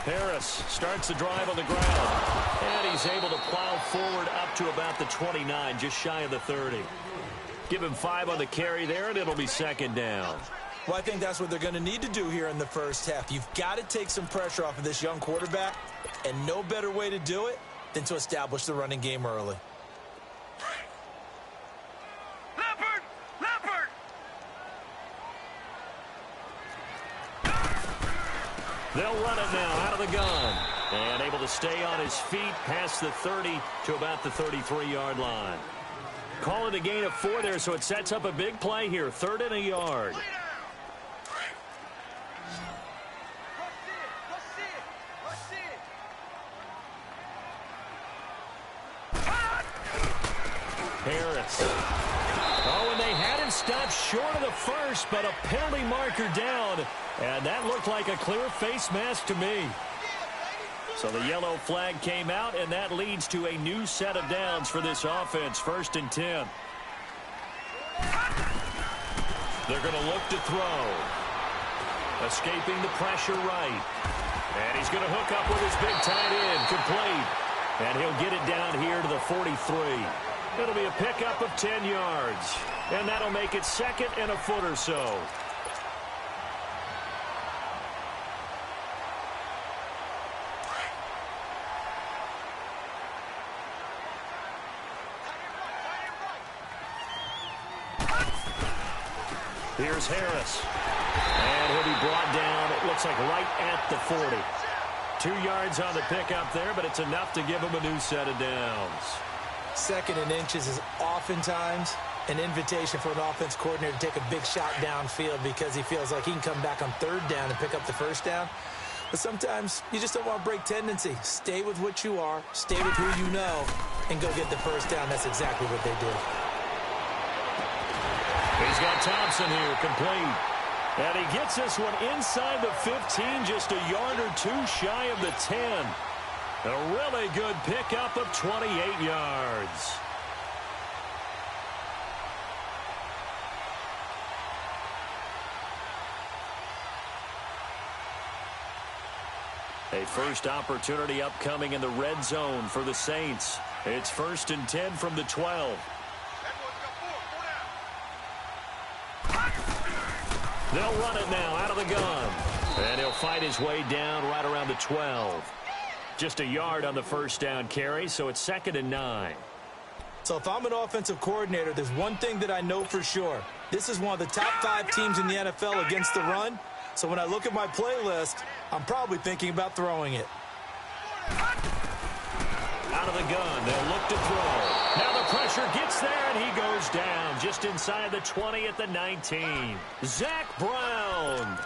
Harris starts the drive on the ground. And he's able to plow forward up to about the 29, just shy of the 30. Give him 5 on the carry there, and it'll be second down. Well, I think that's what they're going to need to do here in the first half. You've got to take some pressure off of this young quarterback, and no better way to do it than to establish the running game early. They'll run it now out of the gun. And able to stay on his feet past the 30 to about the 33-yard line. Call it a gain of 4 there, so it sets up a big play here. 3rd and a yard. Harris. Oh, and they had him stopped short of the first, but a penalty marker down. And that looked like a clear face mask to me. So the yellow flag came out, and that leads to a new set of downs for this offense. 1st and 10. They're going to look to throw. Escaping the pressure right. And he's going to hook up with his big tight end. Complete. And he'll get it down here to the 43. It'll be a pickup of 10 yards. And that'll make it 2nd and a foot or so. Here's Harris. And he'll be brought down, it looks like right at the 40. 2 yards on the pickup there, but it's enough to give him a new set of downs. 2nd and inches is oftentimes an invitation for an offense coordinator to take a big shot downfield because he feels like he can come back on 3rd down and pick up the 1st down. But sometimes you just don't want to break tendency. Stay with what you are, stay with who you know, and go get the 1st down. That's exactly what they did. He's got Thompson here, complete. And he gets this one inside the 15, just a yard or 2 shy of the 10. A really good pickup of 28 yards. A first opportunity upcoming in the red zone for the Saints. It's 1st and 10 from the 12. They'll run it now out of the gun. And he'll fight his way down right around the 12. Just a yard on the 1st down carry, so it's 2nd and 9. So if I'm an offensive coordinator, there's one thing that I know for sure. This is one of the top 5 teams in the NFL against the run. So when I look at my playlist, I'm probably thinking about throwing it. Out of the gun, they'll look to throw. Now the pressure gets there, and he goes down just inside the 20 at the 19. Zach Brown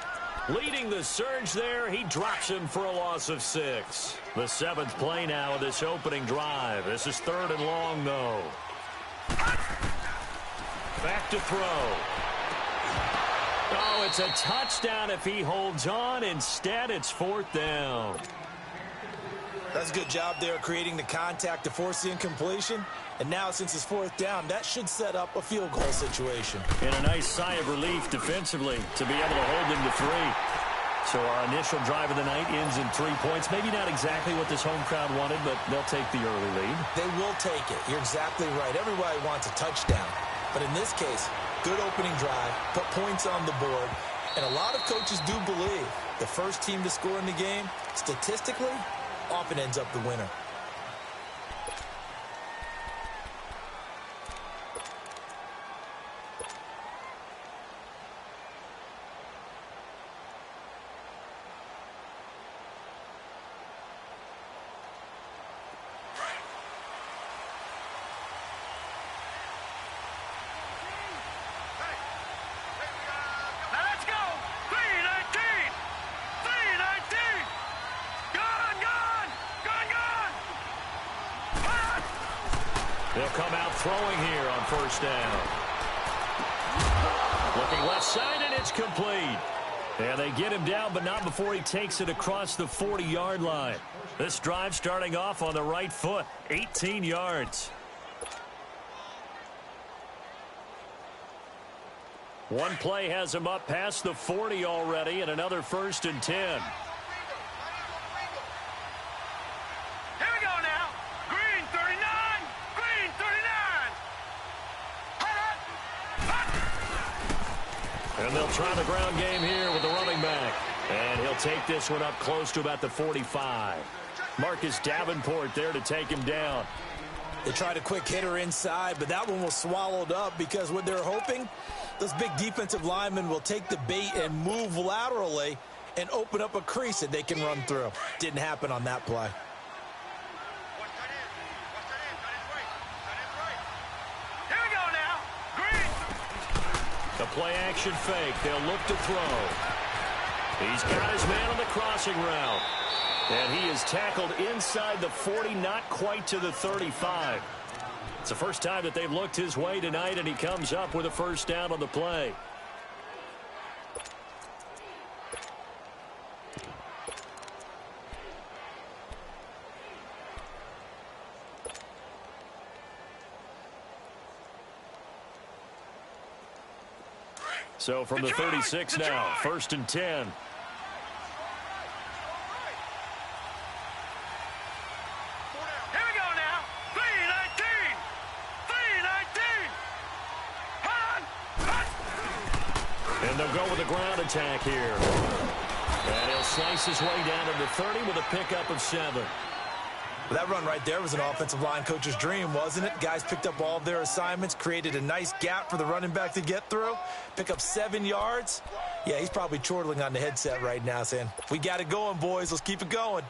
leading the surge there. He drops him for a loss of 6. The 7th play now of this opening drive. This is 3rd and long, though. Back to throw. Oh, it's a touchdown if he holds on. Instead, it's 4th down. That's a good job there creating the contact to force the incompletion. And now, since it's 4th down, that should set up a field goal situation. And a nice sigh of relief defensively to be able to hold them to 3. So our initial drive of the night ends in 3 points. Maybe not exactly what this home crowd wanted, but they'll take the early lead. They will take it. You're exactly right. Everybody wants a touchdown. But in this case, good opening drive, put points on the board. And a lot of coaches do believe the first team to score in the game, statistically, often ends up the winner. They'll come out throwing here on 1st down. Looking left side, and it's complete. And they get him down, but not before he takes it across the 40-yard line. This drive starting off on the right foot, 18 yards. One play has him up past the 40 already, and another 1st and 10. And they'll try the ground game here with the running back. And he'll take this one up close to about the 45. Marcus Davenport there to take him down. They tried a quick hitter inside, but that one was swallowed up because what they're hoping, those big defensive linemen will take the bait and move laterally and open up a crease that they can run through. Didn't happen on that play. Here we go now. Green. The play action fake. They'll look to throw. He's got his man on the crossing route. And he is tackled inside the 40, not quite to the 35. It's the first time that they've looked his way tonight, and he comes up with a first down on the play. So from the 36 now, 1st and 10. And they'll go with a ground attack here. And he'll slice his way down to the 30 with a pickup of 7. Well, that run right there was an offensive line coach's dream, wasn't it? Guys picked up all of their assignments, created a nice gap for the running back to get through, pick up 7 yards. Yeah, he's probably chortling on the headset right now saying, we got it going, boys. Let's keep it going.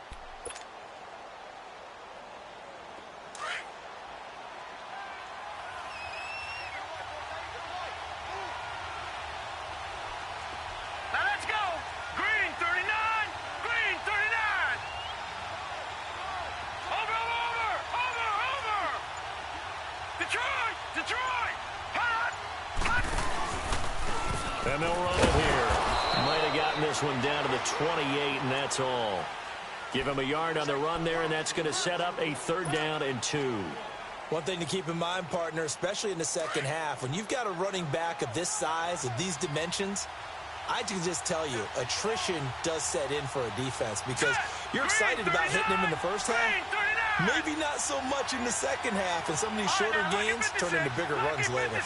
And they'll run it here. Might have gotten this one down to the 28, and that's all. Give him a yard on the run there, and that's going to set up a 3rd down and 2. One thing to keep in mind, partner, especially in the second half, when you've got a running back of this size, of these dimensions, I can just tell you, attrition does set in for a defense because you're excited about hitting him in the first half. Maybe not so much in the second half, and some of these shorter gains turn into bigger runs later.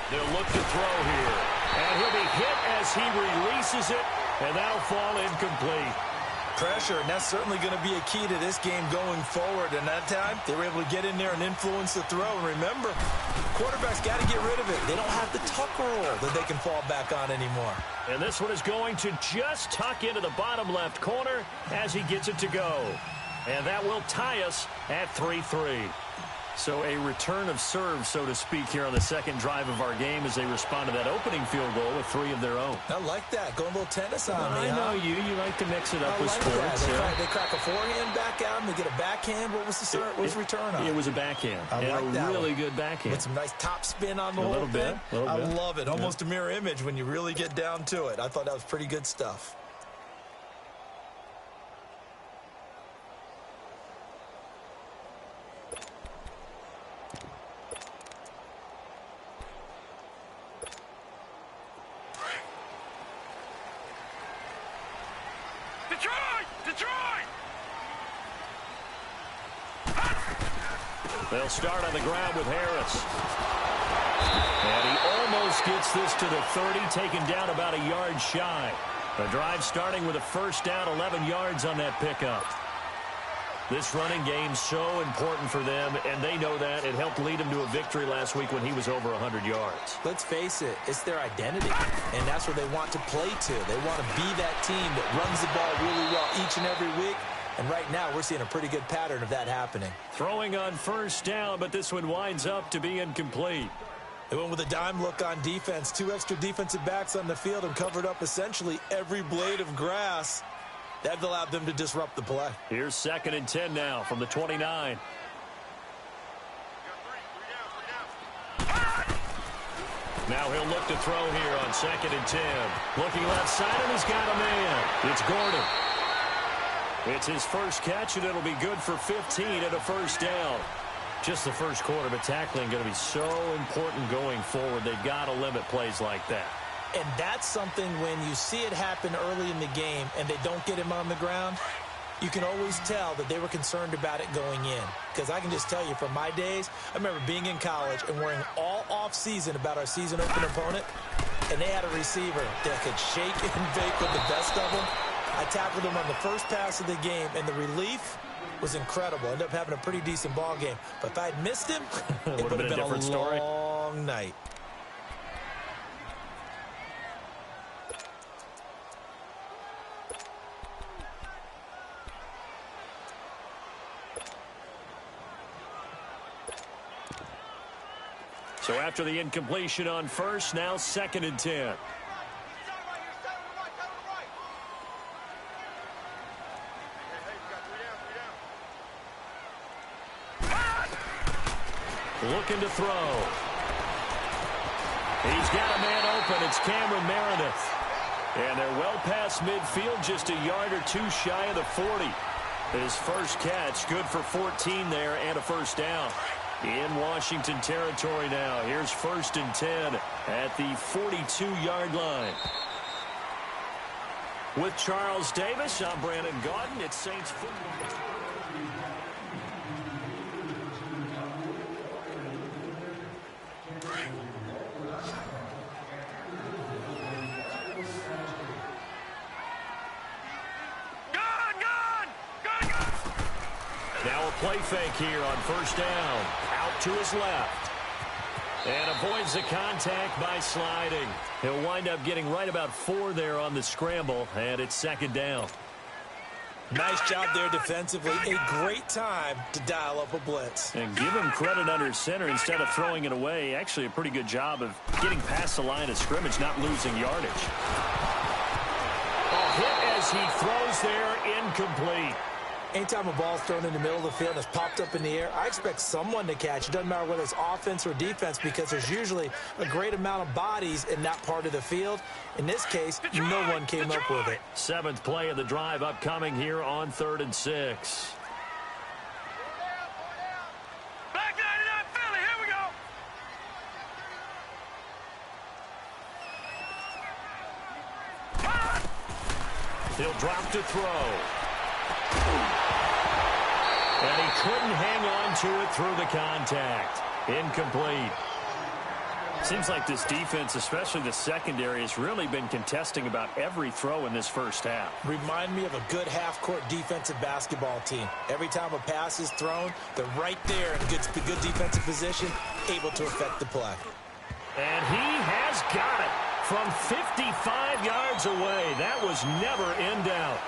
They'll look to throw here. And he'll be hit as he releases it, and that'll fall incomplete. Pressure, and that's certainly going to be a key to this game going forward. And that time, they were able to get in there and influence the throw. And remember, quarterbacks got to get rid of it. They don't have the tuck roll that they can fall back on anymore. And this one is going to just tuck into the bottom left corner as he gets it to go. And that will tie us at 3-3. So a return of serve, so to speak, here on the second drive of our game as they respond to that opening field goal with 3 of their own. I like that. Going a little tennis on me, I know you. You like to mix it up with like sports. They crack a forehand back out and they get a backhand. What was the return on? It was a backhand. I like that really one. good backhand. With some nice top spin on the whole thing. I love it. Almost a mirror image when you really get down to it. I thought that was pretty good stuff. They'll start on the ground with Harris. And he almost gets this to the 30, taken down about a yard shy. The drive starting with a first down, 11 yards on that pickup. This running game's so important for them, and they know that. It helped lead them to a victory last week when he was over 100 yards. Let's face it, it's their identity, and that's where they want to play to. They want to be that team that runs the ball really well each and every week. And right now, we're seeing a pretty good pattern of that happening. Throwing on first down, but this one winds up to be incomplete. They went with a dime look on defense. 2 extra defensive backs on the field and covered up essentially every blade of grass. That allowed them to disrupt the play. Here's 2nd and 10 now from the 29. Now he'll look to throw here on 2nd and 10. Looking left side, and he's got a man. It's Gordon. It's his first catch, and it'll be good for 15 and a first down. Just the first quarter, but tackling going to be so important going forward. They've got to limit plays like that. And that's something when you see it happen early in the game and they don't get him on the ground, you can always tell that they were concerned about it going in. Because I can just tell you from my days, I remember being in college and worrying all off-season about our season opener opponent, and they had a receiver that could shake and bake with the best of them. I tackled him on the first pass of the game, and the relief was incredible. Ended up having a pretty decent ball game. But if I had missed him, it would have been a different story. Long night. So after the incompletion on first, now 2nd and 10. Looking to throw. He's got a man open. It's Cameron Meredith. And they're well past midfield, just a yard or two shy of the 40. His first catch, good for 14 there and a first down. In Washington territory now. Here's 1st and 10 at the 42-yard line. With Charles Davis, I'm Brandon Gaudin. It's Saints football. Now a play fake here on first down. Out to his left. And avoids the contact by sliding. He'll wind up getting right about 4 there on the scramble, and it's 2nd down. Nice job there defensively. A great time to dial up a blitz. And give him credit under center instead of throwing it away. Actually a pretty good job of getting past the line of scrimmage, not losing yardage. A hit as he throws there, incomplete. Anytime a ball's thrown in the middle of the field and it's popped up in the air, I expect someone to catch. It doesn't matter whether it's offense or defense because there's usually a great amount of bodies in that part of the field. In this case, no one came up with it. 7th play of the drive upcoming here on 3rd and 6. Black 99 Philly, here we go. He'll drop to throw. And he couldn't hang on to it through the contact. Incomplete. Seems like this defense, especially the secondary, has really been contesting about every throw in this first half. Remind me of a good half-court defensive basketball team. Every time a pass is thrown, they're right there in good defensive position, able to affect the play. And he has got it from 55 yards away. That was never in doubt.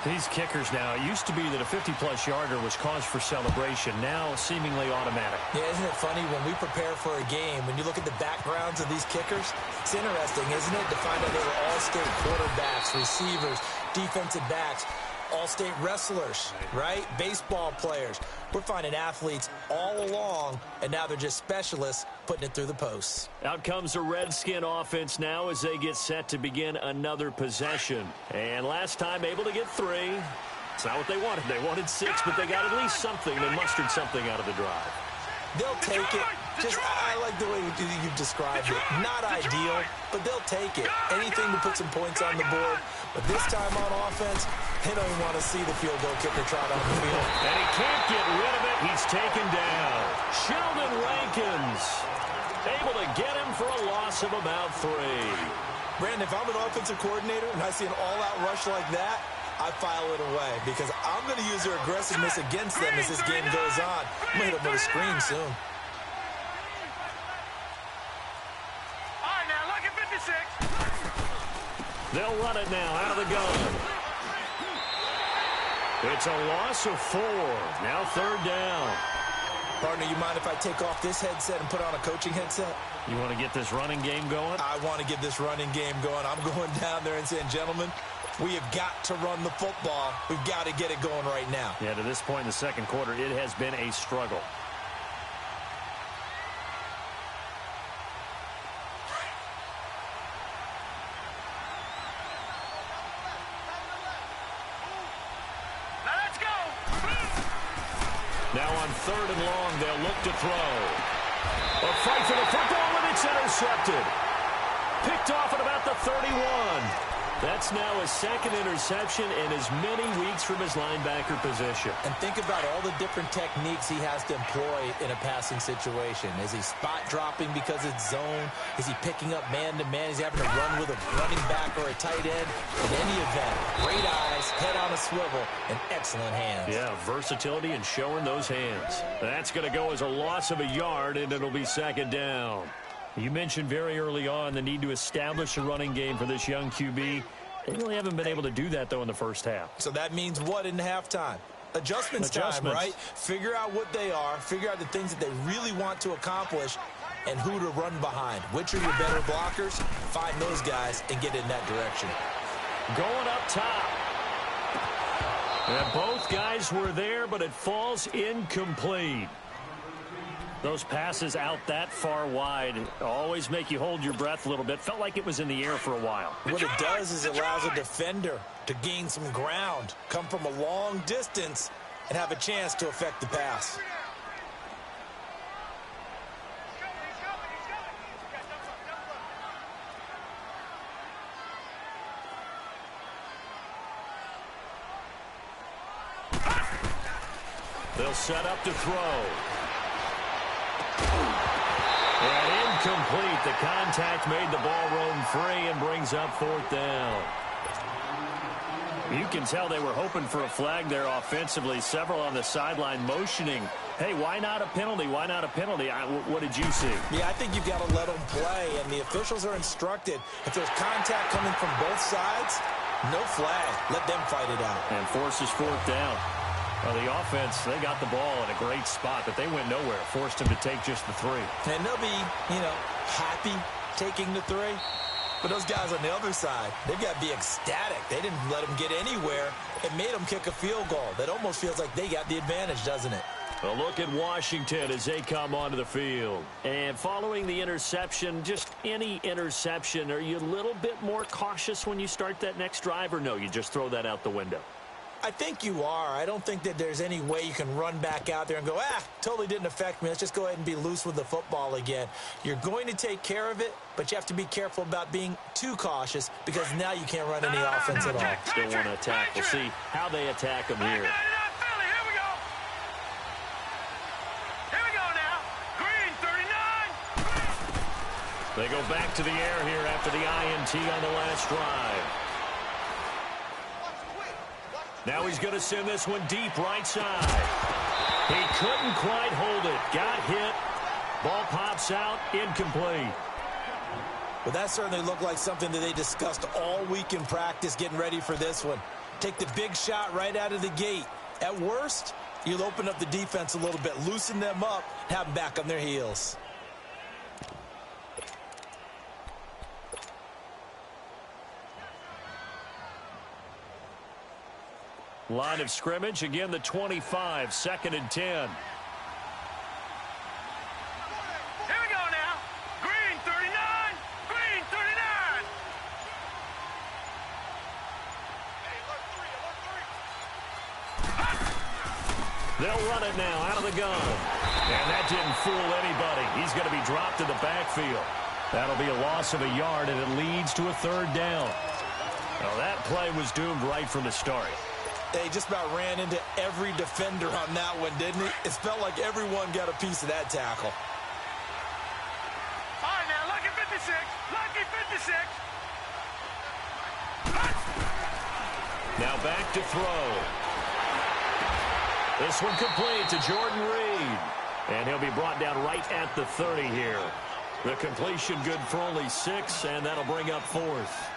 These kickers now, it used to be that a 50-plus yarder was cause for celebration. Now seemingly automatic. Yeah, isn't it funny when we prepare for a game, when you look at the backgrounds of these kickers, it's interesting, isn't it, to find out they were all-state quarterbacks, receivers, defensive backs, all-state wrestlers, right? Baseball players. We're finding athletes all along, and now they're just specialists putting it through the posts. Out comes a Redskin offense now as they get set to begin another possession. And last time able to get 3. It's not what they wanted. They wanted 6, but they got at least something. They mustered something out of the drive. They'll take it. I like the way you've described it. Not ideal, but they'll take it. Anything to put some points on the board. But this time on offense, they don't even want to see the field goal kicker trot on the field. And he can't get rid of it. He's taken down. Sheldon Rankins able to get him for a loss of about 3. Brandon, if I'm an offensive coordinator and I see an all-out rush like that, I file it away because I'm going to use their aggressiveness against them as this game goes on. I'm going to hit them with a screen soon. All right, now, look at 56. They'll run it now out of the gun. It's a loss of 4. Now 3rd down. Partner, you mind if I take off this headset and put on a coaching headset? You want to get this running game going? I want to get this running game going. I'm going down there and saying, gentlemen, we have got to run the football. We've got to get it going right now. Yeah, to this point in the second quarter, it has been a struggle. Now let's go. Now on 3rd and long, they'll look to throw. A fight for the football, and it's intercepted. Picked picked off at about the 31. That's now his second interception in as many weeks from his linebacker position. And think about all the different techniques he has to employ in a passing situation. Is he spot dropping because it's zone? Is he picking up man-to-man? Is he having to run with a running back or a tight end? In any event, great eyes, head on a swivel, and excellent hands. Yeah, versatility and showing those hands. That's going to go as a loss of a yard, and it'll be second down. You mentioned very early on the need to establish a running game for this young QB. They really haven't been able to do that, though, in the first half. So that means what in halftime? Adjustments time, right? Figure out what they are, figure out the things that they really want to accomplish, and who to run behind. Which are your better blockers? Find those guys and get in that direction. Going up top. And both guys were there, but it falls incomplete. Those passes out that far wide always make you hold your breath a little bit. Felt like it was in the air for a while. What it does is it allows a defender to gain some ground, come from a long distance, and have a chance to affect the pass. They'll set up to throw. And incomplete. The contact made the ball roam free and brings up fourth down. You can tell they were hoping for a flag there offensively. Several on the sideline motioning. Hey, why not a penalty? Why not a penalty? What did you see? Yeah, I think you've got to let them play, and the officials are instructed. If there's contact coming from both sides, no flag. Let them fight it out. And forces fourth down. Well, the offense, they got the ball in a great spot, but they went nowhere. Forced him to take just the 3. And they'll be, happy taking the 3. But those guys on the other side, they've got to be ecstatic. They didn't let them get anywhere. It made them kick a field goal. That almost feels like they got the advantage, doesn't it? A look at Washington as they come onto the field. And following the interception, just any interception, are you a little bit more cautious when you start that next drive, or no, you just throw that out the window? I think you are. I don't think that there's any way you can run back out there and go, totally didn't affect me. Let's just go ahead and be loose with the football again. You're going to take care of it, but you have to be careful about being too cautious because now you can't run any offense at all. Still want to attack. We'll see how they attack them here. Here we go now. Green 39. They go back to the air here after the INT on the last drive. Now he's going to send this one deep right side. He couldn't quite hold it. Got hit. Ball pops out. Incomplete. Well, that certainly looked like something that they discussed all week in practice getting ready for this one. Take the big shot right out of the gate. At worst, you'll open up the defense a little bit, loosen them up, have them back on their heels. Line of scrimmage, again the 25, 2nd and 10. Here we go now. Green 39. Green 39. They'll run it now out of the gun. And that didn't fool anybody. He's going to be dropped in the backfield. That'll be a loss of a yard, and it leads to a 3rd down. Well, that play was doomed right from the start. They just about ran into every defender on that one, didn't it? It felt like everyone got a piece of that tackle. All right, now, lucky 56. Lucky 56. Now back to throw. This one complete to Jordan Reed. And he'll be brought down right at the 30 here. The completion good for only 6, and that'll bring up 4th.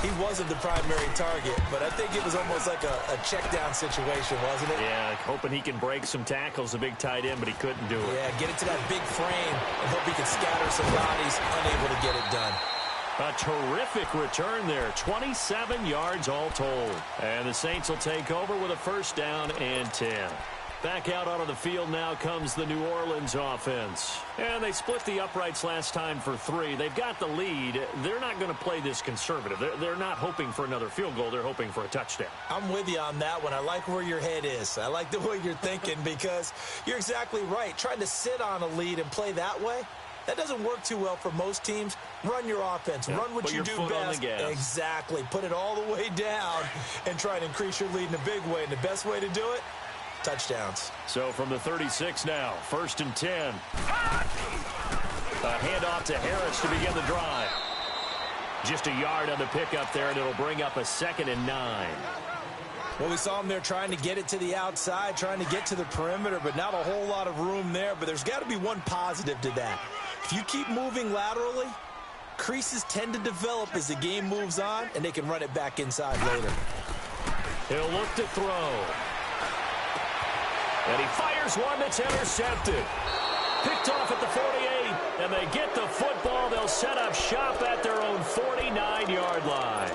He wasn't the primary target, but I think it was almost like a check-down situation, wasn't it? Yeah, hoping he can break some tackles, a big tight end, but he couldn't do it. Yeah, get it to that big frame and hope he can scatter some bodies, unable to get it done. A terrific return there, 27 yards all told. And the Saints will take over with a 1st down and 10. Back out onto the field now comes the New Orleans offense. And they split the uprights last time for 3. They've got the lead. They're not going to play this conservative. They're not hoping for another field goal. They're hoping for a touchdown. I'm with you on that one. I like where your head is. I like the way you're thinking because you're exactly right. Trying to sit on a lead and play that way, that doesn't work too well for most teams. Run your offense. Run what you do best. Exactly. Put it all the way down and try to increase your lead in a big way. And the best way to do it, touchdowns. So from the 36 now, 1st and 10. A handoff to Harris to begin the drive. Just a yard on the pickup there, and it'll bring up a 2nd and 9. Well, we saw him there trying to get it to the outside, trying to get to the perimeter, but not a whole lot of room there. But there's got to be one positive to that. If you keep moving laterally, creases tend to develop as the game moves on, and they can run it back inside later. He'll look to throw. And he fires one that's intercepted. Picked off at the 48, and they get the football. They'll set up shop at their own 49-yard line.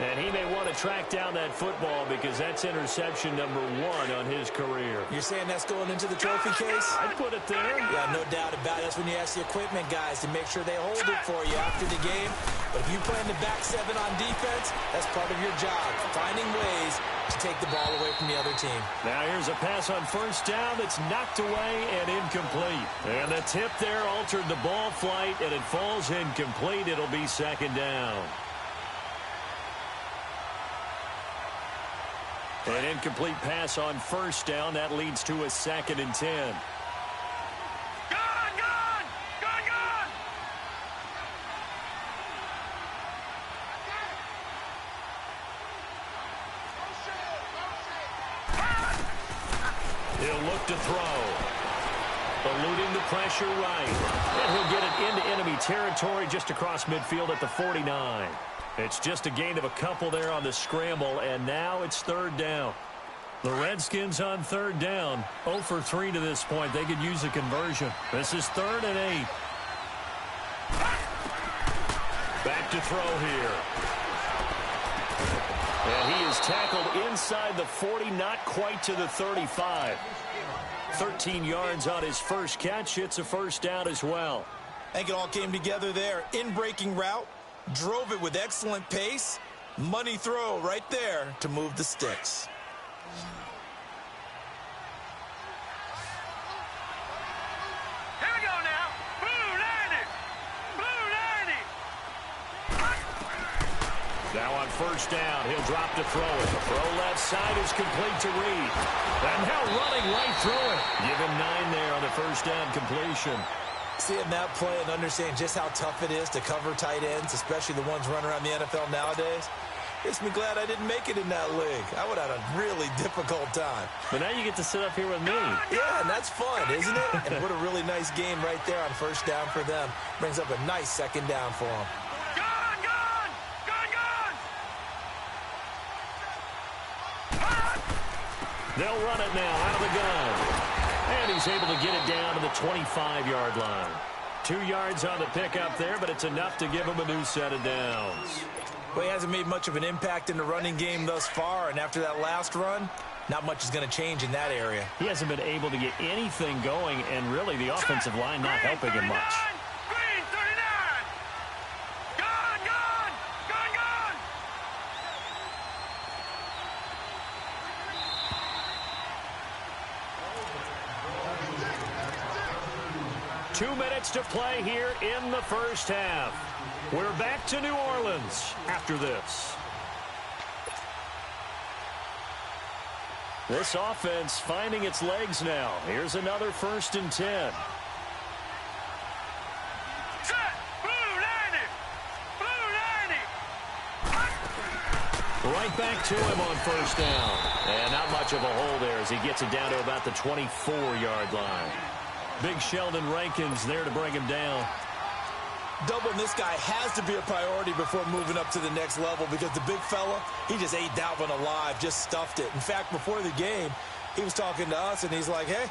And he may want to track down that football because that's interception number 1 on his career. You're saying that's going into the trophy case? I'd put it there. Yeah, no doubt about it. That's when you ask the equipment guys to make sure they hold it for you after the game. But if you play in the back 7 on defense, that's part of your job, finding ways to take the ball away from the other team. Now here's a pass on 1st down that's knocked away and incomplete. And the tip there altered the ball flight, and it falls incomplete. It'll be 2nd down. An incomplete pass on 1st down. That leads to a 2nd and 10. He'll look to throw. Eluding the pressure right. And he'll get it into enemy territory just across midfield at the 49. It's just a gain of a couple there on the scramble, and now it's 3rd down. The Redskins on 3rd down, 0 for 3 to this point. They could use a conversion. This is 3rd and 8. Back to throw here. And he is tackled inside the 40, not quite to the 35. 13 yards on his first catch. It's a 1st down as well. I think it all came together there. In-breaking route. Drove it with excellent pace. Money throw right there to move the sticks. Here we go now. Blue 90. Blue 90. Now on 1st down, he'll drop to throw it. The throw left side is complete to Reed. And now running right through it. Give him 9 there on the 1st down completion. Seeing that play and understanding just how tough it is to cover tight ends, especially the ones running around the NFL nowadays, makes me glad I didn't make it in that league. I would have had a really difficult time. But now you get to sit up here with me. Yeah, and that's fun, isn't it? And what a really nice game right there on 1st down for them. Brings up a nice 2nd down for them. They'll run it now out of the gun. And he's able to get it down to the 25-yard line. 2 yards on the pickup there, but it's enough to give him a new set of downs. Well, he hasn't made much of an impact in the running game thus far, and after that last run, not much is going to change in that area. He hasn't been able to get anything going, and really the offensive line not helping him much. Green 39. Gone, gone, gone, gone. 2 minutes to play here in the 1st half. We're back to New Orleans after this. This offense finding its legs now. Here's another 1st and 10. Set. Blue 90. Blue 90. Right back to him on 1st down. And not much of a hole there as he gets it down to about the 24-yard line. Big Sheldon Rankins there to bring him down. Doubling this guy has to be a priority before moving up to the next level because the big fella, he just ate that one alive, just stuffed it. In fact, before the game, he was talking to us, and he's like, hey,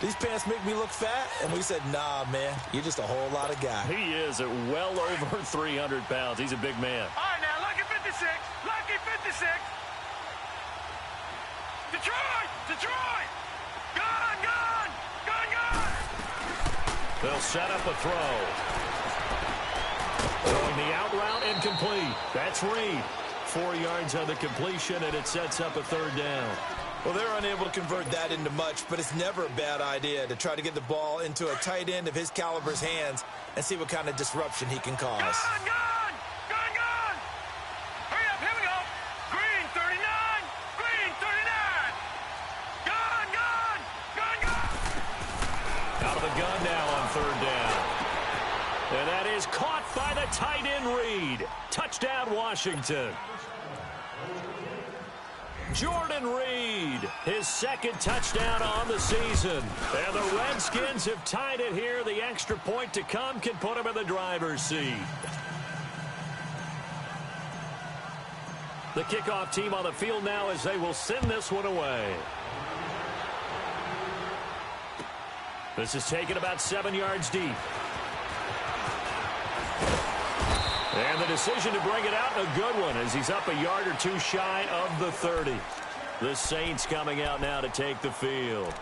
these pants make me look fat? And we said, nah, man, you're just a whole lot of guy. He is at well over 300 pounds. He's a big man. All right, now, lucky 56. Lucky 56. Detroit! Detroit! Gone, gone! Gone, gone! They'll set up a throw. Throwing the out route incomplete. That's Reed. 4 yards on the completion, and it sets up a 3rd down. Well, they're unable to convert that into much, but it's never a bad idea to try to get the ball into a tight end of his caliber's hands and see what kind of disruption he can cause. Gone, gone! Gone, gone! Hurry up, here we go! Green 39! Green 39! Gone, gone! Gone, gone! Out of the gun now on third down. And that is caught by the tight end Reed. Touchdown, Washington. Jordan Reed, his second touchdown on the season. And the Redskins have tied it here. The extra point to come can put them in the driver's seat. The kickoff team on the field now as they will send this one away. This is taken about 7 yards deep. And the decision to bring it out, a good one, as he's up a yard or two shy of the 30. The Saints coming out now to take the field.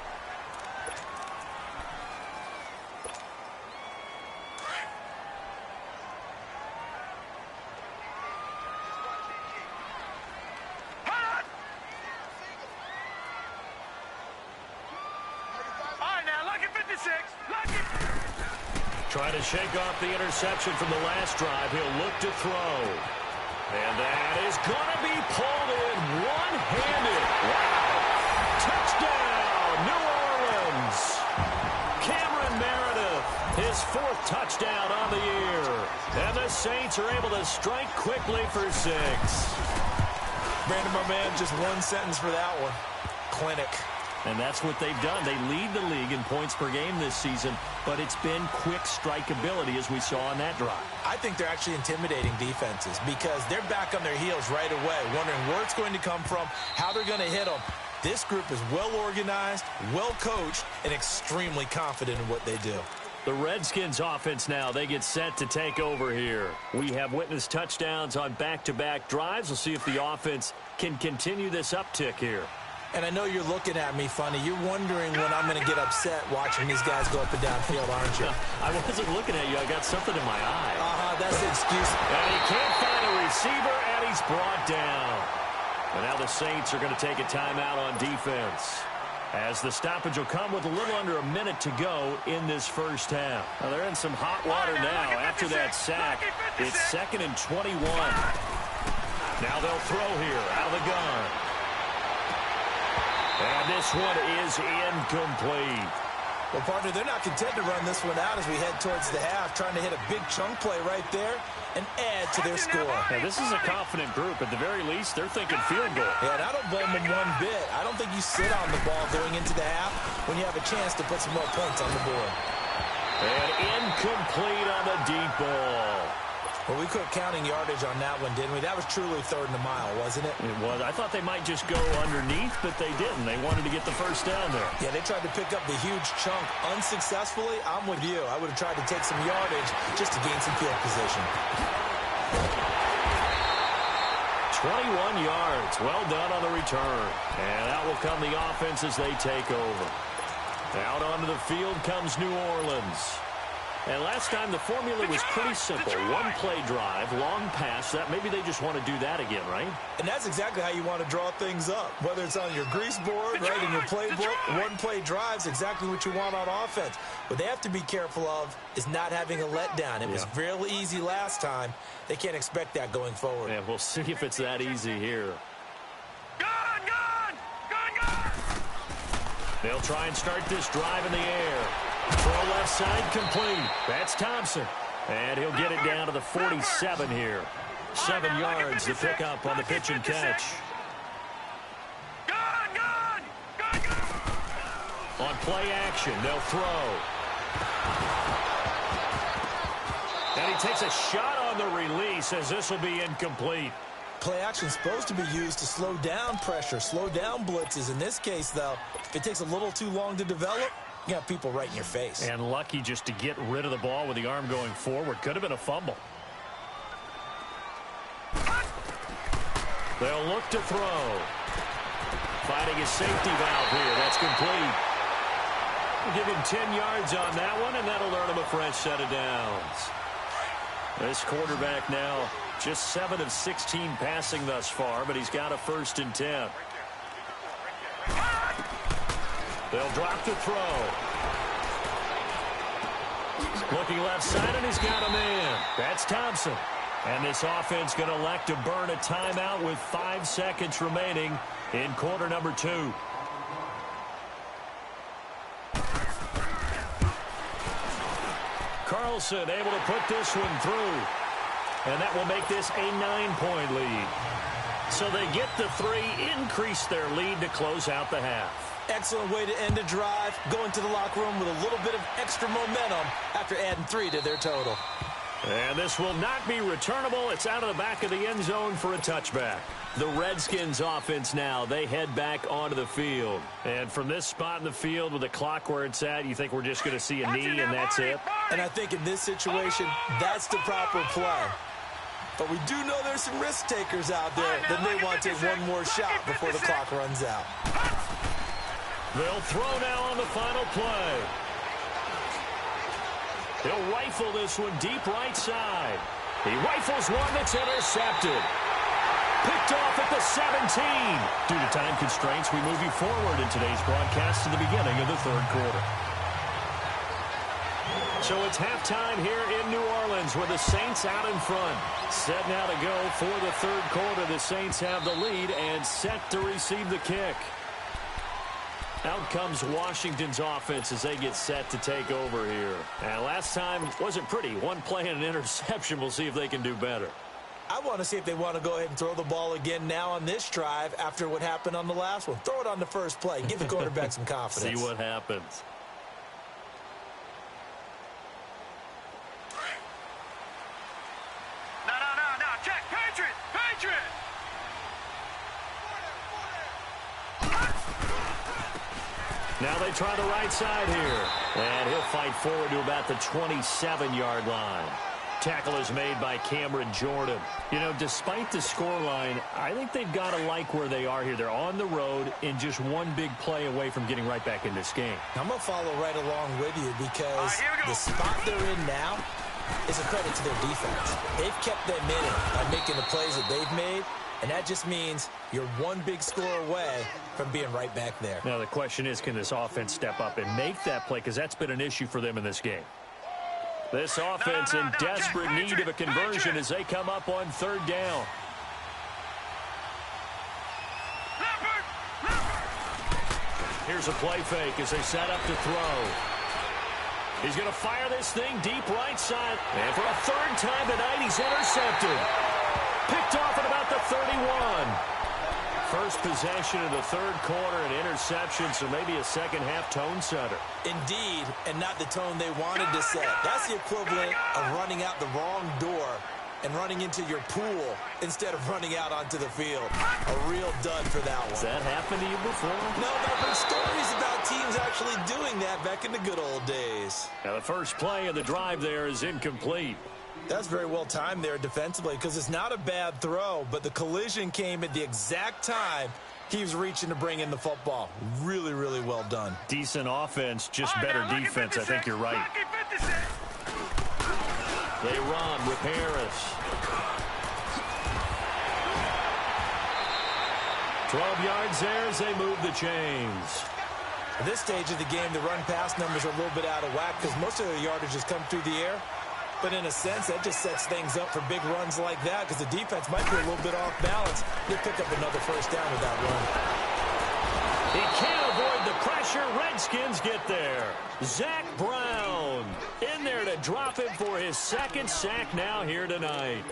All right, now, lucky 56. Lucky. Trying to shake off the interception from the last drive. He'll look to throw. And that is going to be pulled in one-handed. Wow. Touchdown, New Orleans. Cameron Meredith, his fourth touchdown on the year. And the Saints are able to strike quickly for 6. Brandon, my man, just one sentence for that one. Clinic. And that's what they've done. They lead the league in points per game this season, but it's been quick strikeability as we saw on that drive. I think they're actually intimidating defenses because they're back on their heels right away, wondering where it's going to come from, how they're going to hit them. This group is well organized, well coached, and extremely confident in what they do. The Redskins offense now, they get set to take over here. We have witnessed touchdowns on back-to-back drives. We'll see if the offense can continue this uptick here. And I know you're looking at me funny. You're wondering when I'm going to get upset watching these guys go up and down field, aren't you? I wasn't looking at you. I got something in my eye. That's the excuse. And he can't find a receiver, and he's brought down. And now the Saints are going to take a timeout on defense, as the stoppage will come with a little under a minute to go in this first half. Now they're in some hot water now after that sack. It's 2nd and 21. Now they'll throw here out of the gun. And this one is incomplete. Well, partner, they're not content to run this one out as we head towards the half, trying to hit a big chunk play right there and add to their score. Yeah, this is a confident group. At the very least, they're thinking field goal. Yeah, and I don't blame them one bit. I don't think you sit on the ball going into the half when you have a chance to put some more points on the board. And incomplete on the deep ball. Well, we quit counting yardage on that one, didn't we? That was truly 3rd and a mile, wasn't it? It was. I thought they might just go underneath, but they didn't. They wanted to get the first down there. Yeah, they tried to pick up the huge chunk unsuccessfully. I'm with you. I would have tried to take some yardage just to gain some field position. 21 yards. Well done on the return. And out will come the offense as they take over. Out onto the field comes New Orleans. And last time the formula was pretty simple. One-play drive, long pass. That maybe they just want to do that again, right? And that's exactly how you want to draw things up. Whether it's on your grease board, right, in your playbook, one-play drive's exactly what you want on offense. What they have to be careful of is not having a letdown. It was real easy last time. They can't expect that going forward. Yeah, we'll see if it's that easy here. Gone, gone! Gone, gone! They'll try and start this drive in the air. Throw left side complete. That's Thompson. And he'll get it down to the 47 here. 7 yards to pick up on the pitch and catch. Gone, gone! Gone, gone! On play action, they'll throw. And he takes a shot on the release as this will be incomplete. Play action is supposed to be used to slow down pressure, slow down blitzes. In this case, though, if it takes a little too long to develop, you got people right in your face. And lucky just to get rid of the ball with the arm going forward. Could have been a fumble. They'll look to throw. Finding his safety valve here. That's complete. We'll give him 10 yards on that one, and that'll earn him a fresh set of downs. This quarterback now just 7 of 16 passing thus far, but he's got a 1st and 10. They'll drop the throw. Looking left side, and he's got a man. That's Thompson. And this offense going to elect to burn a timeout with 5 seconds remaining in quarter number 2. Carlson able to put this one through. And that will make this a 9-point lead. So they get the 3, increase their lead to close out the half. Excellent way to end a drive, going to the locker room with a little bit of extra momentum after adding 3 to their total. And this will not be returnable. It's out of the back of the end zone for a touchback. The Redskins offense now, they head back onto the field. And from this spot in the field with the clock where it's at, you think we're just going to see a knee and that's it? And I think in this situation, that's the proper play. But we do know there's some risk takers out there that may want to take one more shot before the clock runs out. They'll throw now on the final play. He'll rifle this one deep right side. He rifles one that's intercepted. Picked off at the 17. Due to time constraints, we move you forward in today's broadcast to the beginning of the 3rd quarter. So it's halftime here in New Orleans with the Saints out in front. Set now to go for the 3rd quarter. The Saints have the lead and set to receive the kick. Out comes Washington's offense as they get set to take over here. And last time wasn't pretty. One play and an interception. We'll see if they can do better. I want to see if they want to go ahead and throw the ball again now on this drive after what happened on the last one. Throw it on the first play. Give the quarterback some confidence. See what happens. No. Check. Patriot. Now they try the right side here. And he'll fight forward to about the 27-yard line. Tackle is made by Cameron Jordan. You know, despite the scoreline, I think they've got to like where they are here. They're on the road and just one big play away from getting right back in this game. I'm going to follow right along with you because the spot they're in now is a credit to their defense. They've kept them in it by making the plays that they've made, and that just means you're one big score away from being right back there. Now the question is, can this offense step up and make that play? Because that's been an issue for them in this game. This offense in desperate need of a conversion as they come up on 3rd down. Here's a play fake as they set up to throw. He's going to fire this thing deep right side. And for a 3rd time tonight, he's intercepted. Picked off at about the 31. First possession of the 3rd quarter, an interception, so maybe a second-half tone setter. Indeed, and not the tone they wanted to set. That's the equivalent of running out the wrong door and running into your pool instead of running out onto the field. A real dud for that one. Has that happened to you before? No, but I've heard stories about teams actually doing that back in the good old days. Now the first play of the drive there is incomplete. That's very well timed there defensively because it's not a bad throw, but the collision came at the exact time he was reaching to bring in the football. Really, really well done. Decent offense, just better defense. I think you're right. They run with Harris. 12 yards there as they move the chains. At this stage of the game, the run-pass numbers are a little bit out of whack because most of their yardage has come through the air. But in a sense, that just sets things up for big runs like that because the defense might be a little bit off balance. They'll pick up another 1st down with that run. He can't avoid the pressure. Redskins get there. Zach Brown in there to drop him for his 2nd sack now here tonight.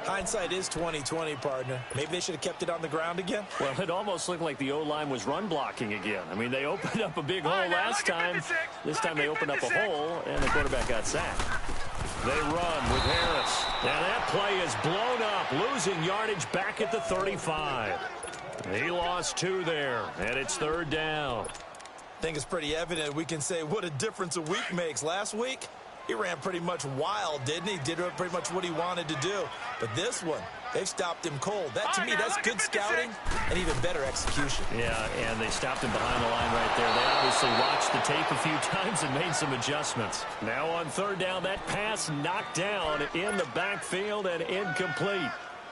Hindsight is 20/20, partner. Maybe they should have kept it on the ground again. Well, it almost looked like the O-line was run blocking again. I mean, they opened up a big hole last time. This time they opened up a hole, and the quarterback got sacked. They run with Harris. Now that play is blown up, losing yardage back at the 35. He lost 2 there, and it's 3rd down. I think it's pretty evident we can say what a difference a week makes. Last week, he ran pretty much wild, didn't he? Did pretty much what he wanted to do. But this one, they've stopped him cold. That, to me, that's good scouting and even better execution. Yeah, and they stopped him behind the line right there. They obviously watched the tape a few times and made some adjustments. Now on 3rd down, that pass knocked down in the backfield and incomplete.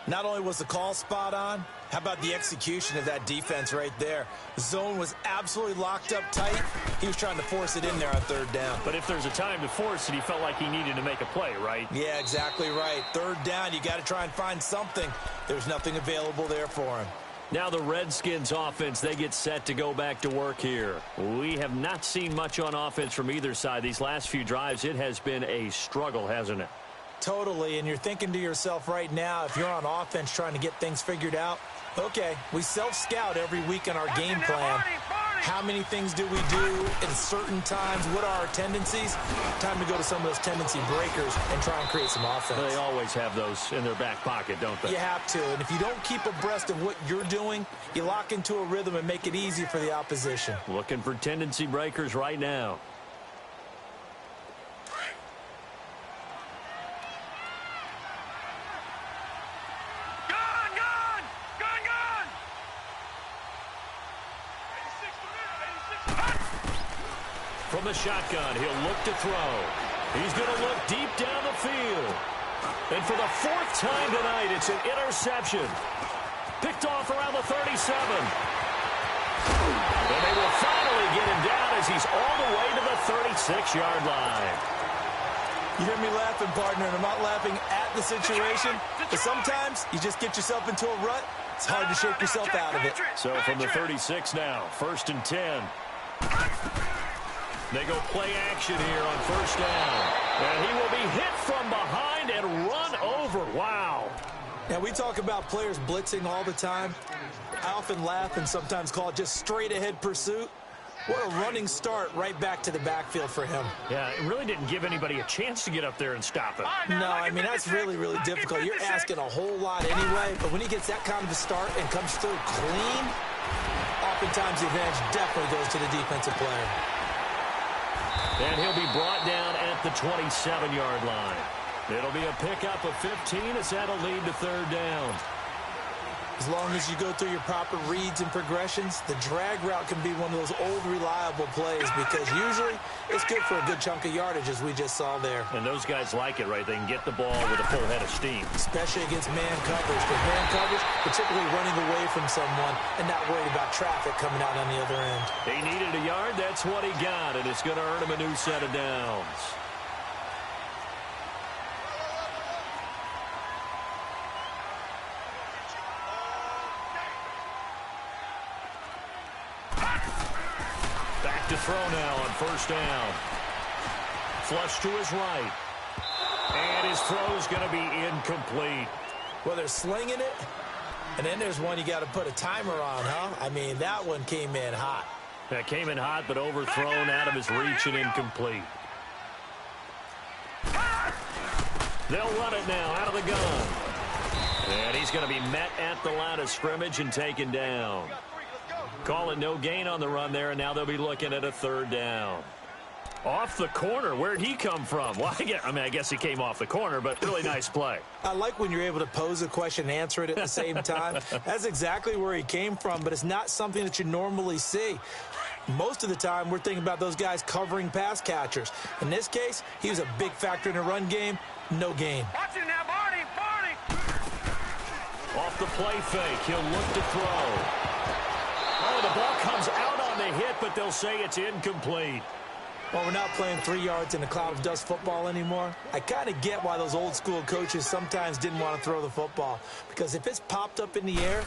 Not only was the call spot on, how about the execution of that defense right there? The zone was absolutely locked up tight. He was trying to force it in there on third down. But if there's a time to force it, he felt like he needed to make a play, right? Yeah, exactly right. Third down, you got to try and find something. There's nothing available there for him. Now the Redskins offense, they get set to go back to work here. We have not seen much on offense from either side. These last few drives, it has been a struggle, hasn't it? Totally, and you're thinking to yourself right now, if you're on offense trying to get things figured out, okay, we self-scout every week in our game plan. How many things do we do at certain times? What are our tendencies? Time to go to some of those tendency breakers and try and create some offense. They always have those in their back pocket, don't they? You have to, and if you don't keep abreast of what you're doing, you lock into a rhythm and make it easy for the opposition. Looking for tendency breakers right now. From the shotgun, he'll look to throw. He's going to look deep down the field. And for the fourth time tonight, it's an interception. Picked off around the 37. And they will finally get him down as he's all the way to the 36-yard line. You hear me laughing, partner, and I'm not laughing at the situation, but sometimes you just get yourself into a rut. It's hard to shake yourself out of it. So from the 36 now, 1st and 10. They go play action here on first down. And he will be hit from behind and run over. Wow. Now, we talk about players blitzing all the time. I often laugh and sometimes call it just straight-ahead pursuit. What a running start right back to the backfield for him. Yeah, it really didn't give anybody a chance to get up there and stop him. No, I mean, that's really, really difficult. You're asking a whole lot anyway, but when he gets that kind of a start and comes through clean, oftentimes the advantage definitely goes to the defensive player. And he'll be brought down at the 27-yard line. It'll be a pickup of 15 as that'll lead to third down. As long as you go through your proper reads and progressions, the drag route can be one of those old reliable plays because usually it's good for a good chunk of yardage as we just saw there. And those guys like it, right? They can get the ball with a full head of steam. Especially against man coverage. For man coverage, particularly running away from someone and not worried about traffic coming out on the other end. He needed a yard. That's what he got, and it's going to earn him a new set of downs. To throw now on first down. Flush to his right. And his throw's going to be incomplete. Well, they're slinging it. And then there's one you got to put a timer on, huh? I mean, that one came in hot. That came in hot, but overthrown out of his reach and incomplete. They'll run it now out of the gun. And he's going to be met at the line of scrimmage and taken down. Call it no gain on the run there, and now they'll be looking at a third down. Off the corner. Where'd he come from? Well, I guess he came off the corner, but really nice play. I like when you're able to pose a question and answer it at the same time. That's exactly where he came from, but it's not something that you normally see. Most of the time, we're thinking about those guys covering pass catchers. In this case, he was a big factor in the run game. No gain. Watch it now, Barney. Off the play fake, he'll look to throw. Oh, the ball comes out on the hit, but they'll say it's incomplete. Well, we're not playing 3 yards in a cloud of dust football anymore. I kind of get why those old school coaches sometimes didn't want to throw the football. Because if it's popped up in the air,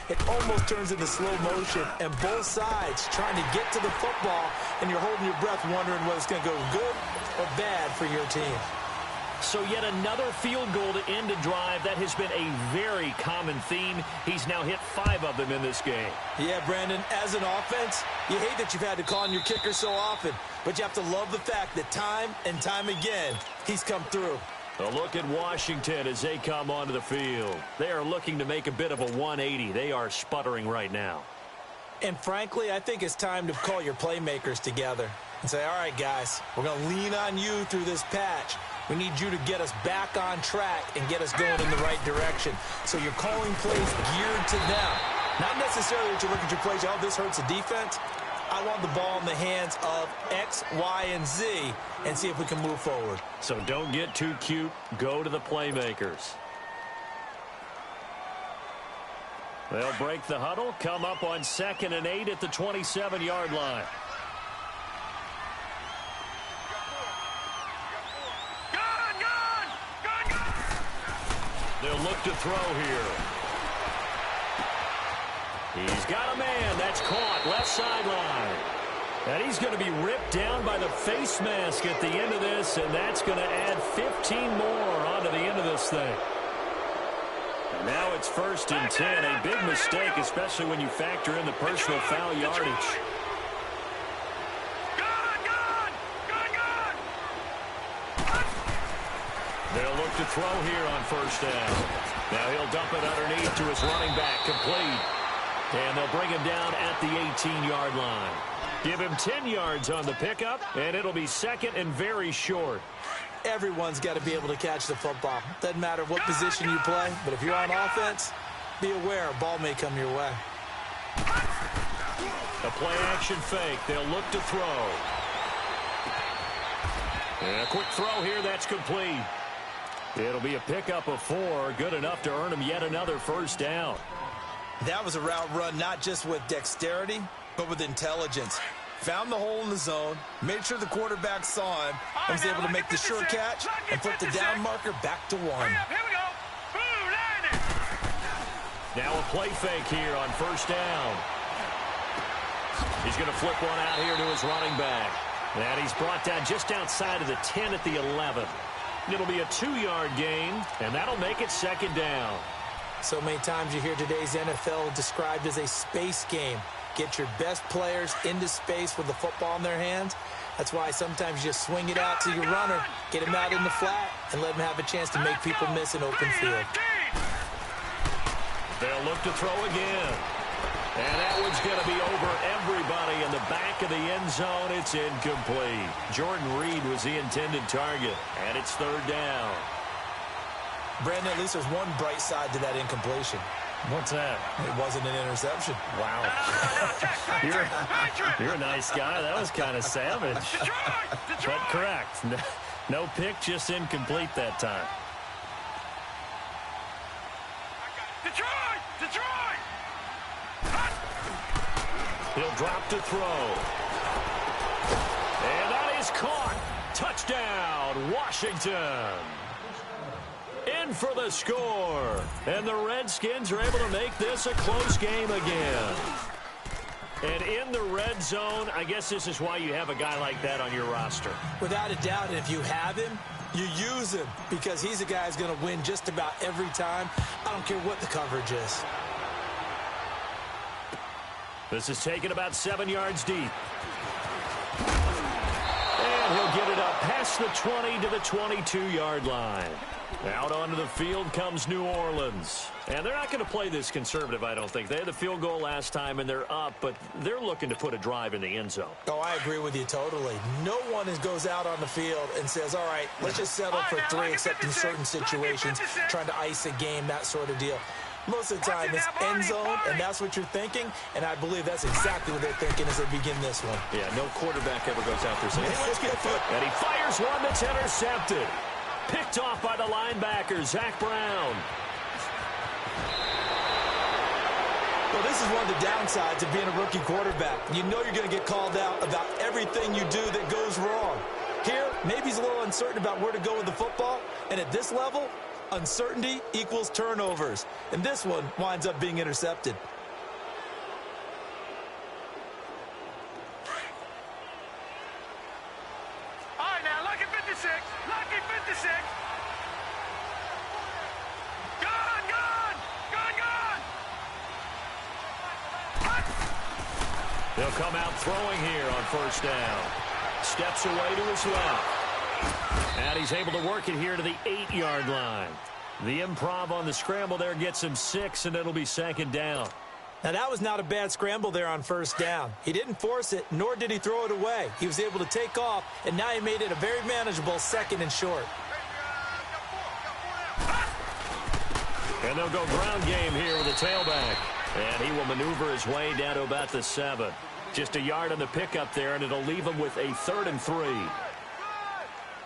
it almost turns into slow motion. And both sides trying to get to the football, and you're holding your breath wondering whether it's going to go good or bad for your team. So yet another field goal to end a drive. That has been a very common theme. He's now hit 5 of them in this game. Yeah, Brandon, as an offense, you hate that you've had to call on your kicker so often, but you have to love the fact that time and time again, he's come through. A look at Washington as they come onto the field. They are looking to make a bit of a 180. They are sputtering right now. And frankly, I think it's time to call your playmakers together and say, all right, guys, we're going to lean on you through this patch. We need you to get us back on track and get us going in the right direction. So you're calling plays geared to them. Not necessarily that you look at your plays, oh, this hurts the defense. I want the ball in the hands of X, Y, and Z and see if we can move forward. So don't get too cute. Go to the playmakers. They'll break the huddle, come up on 2nd and 8 at the 27-yard line. They'll look to throw here. He's got a man. That's caught. Left sideline. And he's going to be ripped down by the face mask at the end of this, and that's going to add 15 more onto the end of this thing. And now it's 1st and 10. A big mistake, especially when you factor in the personal foul yardage. They'll look to throw here on 1st down. Now he'll dump it underneath to his running back, complete. And they'll bring him down at the 18-yard line. Give him 10 yards on the pickup, and it'll be 2nd and very short. Everyone's got to be able to catch the football. Doesn't matter what position you play, but if you're on offense, be aware a ball may come your way. A play-action fake. They'll look to throw. And a quick throw here. That's complete. It'll be a pickup of 4. Good enough to earn him yet another 1st down. That was a route run not just with dexterity, but with intelligence. Found the hole in the zone, made sure the quarterback saw him, and was able to make the sure catch and flip the down marker back to 1. Now a play fake here on 1st down. He's going to flip one out here to his running back. And he's brought down just outside of the 10 at the 11. It'll be a 2-yard gain, and that'll make it 2nd down. So many times you hear today's NFL described as a space game. Get your best players into space with the football in their hands. That's why sometimes you just swing it out to your runner, get him out in the flat, and let him have a chance to make people miss an open field. They'll look to throw again. And that one's going to be over everybody in the back of the end zone. It's incomplete. Jordan Reed was the intended target, and it's 3rd down. Brandon, at least there's one bright side to that incompletion. What's that? It wasn't an interception. Wow. You're a nice guy. That was kind of savage. But correct. No pick, just incomplete that time. Detroit! He'll drop to throw. And that is caught. Touchdown, Washington. In for the score. And the Redskins are able to make this a close game again. And in the red zone, I guess this is why you have a guy like that on your roster. Without a doubt, and if you have him, you use him because he's a guy who's going to win just about every time. I don't care what the coverage is. This is taken about 7 yards deep. And he'll get it up past the 20 to the 22-yard line. Out onto the field comes New Orleans. And they're not going to play this conservative, I don't think. They had the field goal last time, and they're up, but they're looking to put a drive in the end zone. Oh, I agree with you totally. No one goes out on the field and says, all right, let's just settle for 3, except in certain situations, trying to ice a game, that sort of deal. Most of the time, it's end zone, and that's what you're thinking, and I believe that's exactly what they're thinking as they begin this one. Yeah, no quarterback ever goes out there saying, hey, let's get foot. And he fires one that's intercepted. Picked off by the linebacker, Zach Brown. Well, this is one of the downsides of being a rookie quarterback. You know you're going to get called out about everything you do that goes wrong. Here, maybe he's a little uncertain about where to go with the football, and at this level, uncertainty equals turnovers. And this one winds up being intercepted. All right, now, lucky 56. Lucky 56. They'll come out throwing here on 1st down. Steps away to his left. And he's able to work it here to the 8-yard line. The improv on the scramble there gets him 6, and it'll be 2nd down. Now, that was not a bad scramble there on 1st down. He didn't force it, nor did he throw it away. He was able to take off, and now he made it a very manageable 2nd and short. And they'll go ground game here with a tailback. And he will maneuver his way down to about the 7. Just a yard on the pickup there, and it'll leave him with a 3rd and 3.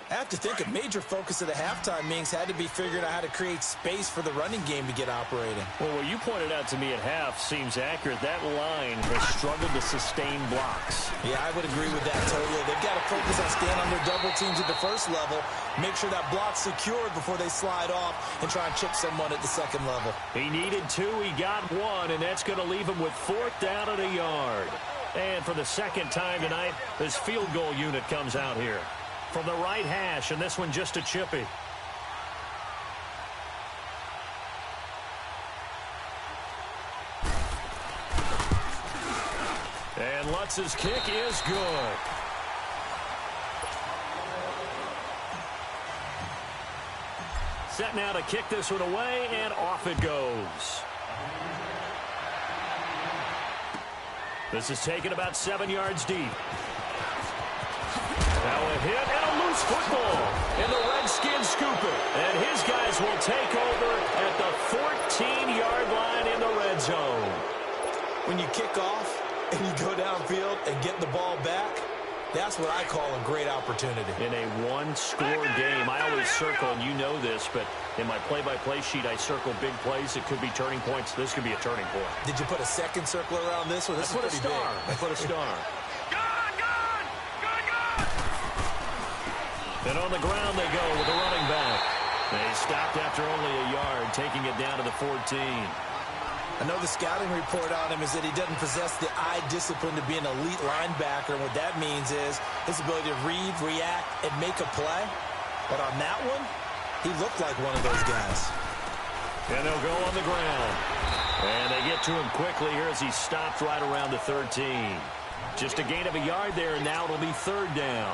I have to think a major focus of the halftime meetings had to be figuring out how to create space for the running game to get operating. Well, what you pointed out to me at half seems accurate. That line has struggled to sustain blocks. Yeah, I would agree with that totally. They've got to focus on staying on their double teams at the first level, make sure that block's secured before they slide off and try and chip someone at the second level. He needed 2, he got 1, and that's going to leave him with 4th down at a yard. And for the second time tonight, this field goal unit comes out here from the right hash, and this one just a chippy. And Lutz's kick is good. Set now to kick this one away, and off it goes. This is taken about 7 yards deep. Now a hit and a loose football. And the Redskins scoop it. And his guys will take over at the 14-yard line in the red zone. When you kick off and you go downfield and get the ball back, that's what I call a great opportunity. In a one-score game, I always circle, and you know this, but in my play-by-play sheet, I circle big plays. It could be turning points. This could be a turning point. Did you put a second circle around this one? This is pretty big. I put a star. And on the ground they go with the running back. They stopped after only a yard, taking it down to the 14. I know the scouting report on him is that he doesn't possess the eye discipline to be an elite linebacker. And what that means is his ability to read, react, and make a play. But on that one, he looked like one of those guys. And they'll go on the ground. And they get to him quickly here as he stopped right around the 13. Just a gain of a yard there, and now it'll be 3rd down.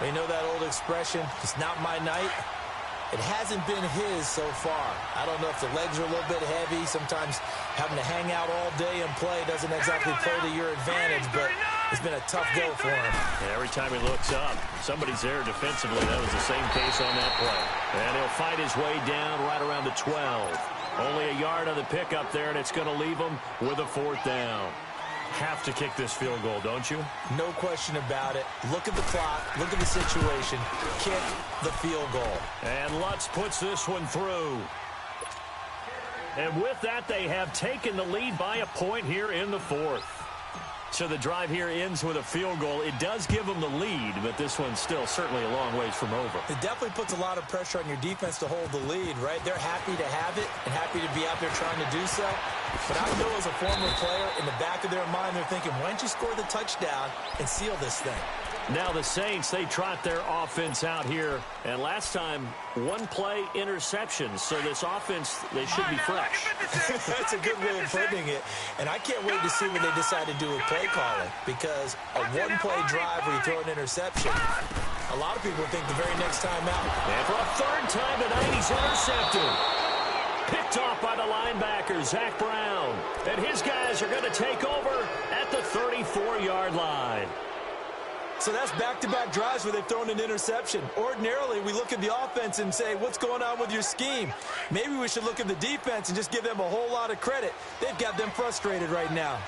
You know that old expression, it's not my night? It hasn't been his so far. I don't know if the legs are a little bit heavy. Sometimes having to hang out all day and play doesn't exactly play to your advantage, but it's been a tough go for him. And every time he looks up, somebody's there defensively. That was the same case on that play. And he'll fight his way down right around the 12. Only a yard on the pickup there, and it's going to leave him with a 4th down. Have to kick this field goal, don't you? No question about it. Look at the clock. Look at the situation. Kick the field goal. And Lutz puts this one through. And with that, they have taken the lead by a point here in the 4th. So the drive here ends with a field goal. It does give them the lead, but this one's still certainly a long ways from over. It definitely puts a lot of pressure on your defense to hold the lead, right? They're happy to have it and happy to be out there trying to do so. But I know as a former player, in the back of their mind, they're thinking, why don't you score the touchdown and seal this thing? Now the Saints, they trot their offense out here. And last time, 1-play interceptions. So this offense, they should be fresh. That's a good way of putting it. And I can't wait to see what they decide to do with play calling. Because a 1-play drive where you throw an interception, a lot of people think the very next time out. And for a 3rd time tonight, he's intercepted. Picked off by the linebacker, Zach Brown. And his guys are going to take over at the 34-yard line. So that's back-to-back drives where they've thrown an interception. Ordinarily, we look at the offense and say, what's going on with your scheme? Maybe we should look at the defense and just give them a whole lot of credit. They've got them frustrated right now.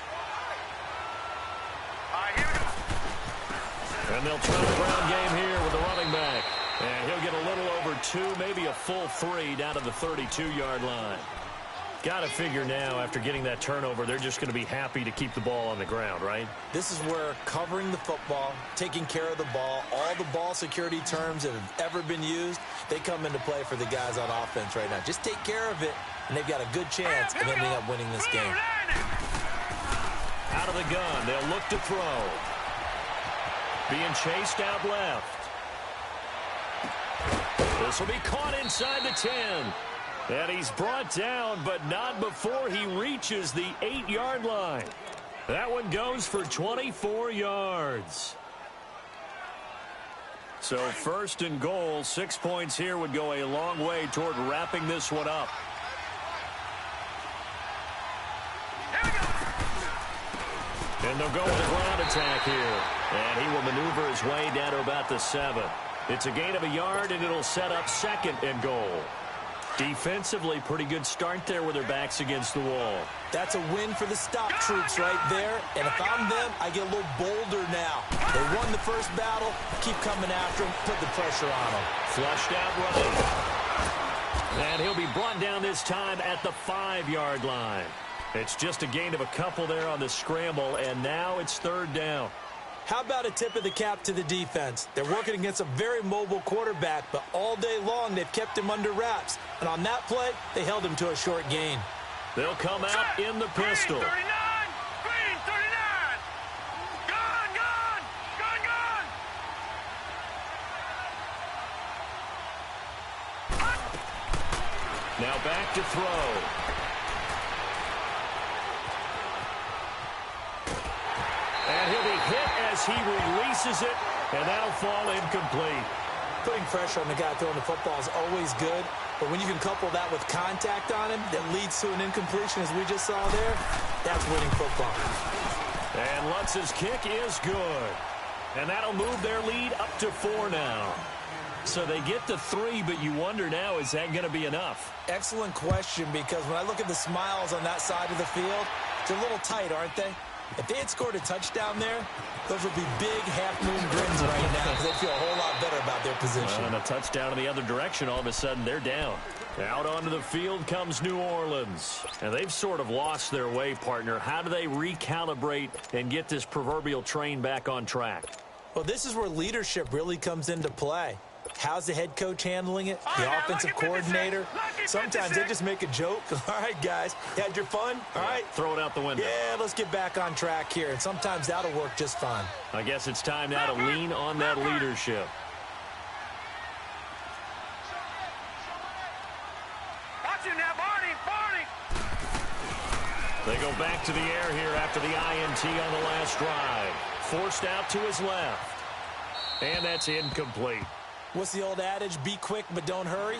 And they'll try the ground game here with the running back. And he'll get a little over 2, maybe a full 3 down to the 32-yard line. Got to figure now, after getting that turnover, they're just going to be happy to keep the ball on the ground, right? This is where covering the football, taking care of the ball, all the ball security terms that have ever been used, they come into play for the guys on offense right now. Just take care of it, and they've got a good chance of ending up winning this game. Out of the gun, they'll look to throw. Being chased out left. This will be caught inside the 10. And he's brought down, but not before he reaches the 8-yard line. That one goes for 24 yards. So 1st and goal, 6 points here would go a long way toward wrapping this one up. And they'll go with a ground attack here. And he will maneuver his way down to about the 7. It's a gain of a yard, and it'll set up 2nd and goal. Defensively, pretty good start there with their backs against the wall. That's a win for the stop troops right there. And if I'm them, I get a little bolder now. They won the first battle. Keep coming after them. Put the pressure on them. Flushed out running. And he'll be brought down this time at the 5-yard line. It's just a gain of a couple there on the scramble, and now it's 3rd down. How about a tip of the cap to the defense? They're working against a very mobile quarterback, but all day long they've kept him under wraps. And on that play, they held him to a short gain. They'll come out in the pistol. Green 39! Green 39! Gun, gun! Gun, gun! Now back to throw. And he'll be hit as he releases it, and that'll fall incomplete. Putting pressure on the guy throwing the football is always good, but when you can couple that with contact on him that leads to an incompletion, as we just saw there, that's winning football. And Lutz's kick is good. And that'll move their lead up to 4 now. So they get to 3, but you wonder now, is that going to be enough? Excellent question, because when I look at the smiles on that side of the field, they're a little tight, aren't they? If they had scored a touchdown there, those would be big half-moon grins right now because they'd feel a whole lot better about their position. And a touchdown in the other direction, all of a sudden they're down. Out onto the field comes New Orleans. And they've sort of lost their way, partner. How do they recalibrate and get this proverbial train back on track? Well, this is where leadership really comes into play. How's the head coach handling it? The offensive coordinator? Sometimes they just make a joke. All right, guys, you had your fun? All right. Throw it out the window. Yeah, let's get back on track here. And sometimes that'll work just fine. I guess it's time now to lean on that leadership. Watch him now, Barney, Barney! They go back to the air here after the INT on the last drive. Forced out to his left. And that's incomplete. What's the old adage? Be quick, but don't hurry?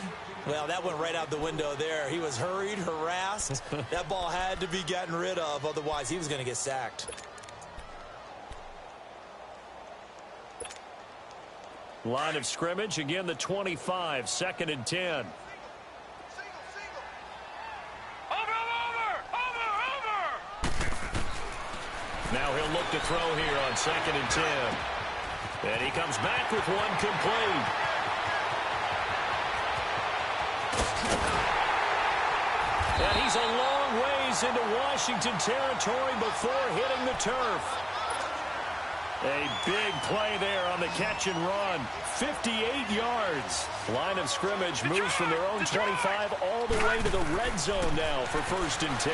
Well, that went right out the window there. He was hurried, harassed. That ball had to be gotten rid of. Otherwise, he was going to get sacked. Line of scrimmage, again the 25, 2nd and 10. Over! Now he'll look to throw here on 2nd and 10. And he comes back with one complete. And he's a long ways into Washington territory before hitting the turf. A big play there on the catch and run. 58 yards. Line of scrimmage moves from their own 25 all the way to the red zone now for 1st and 10.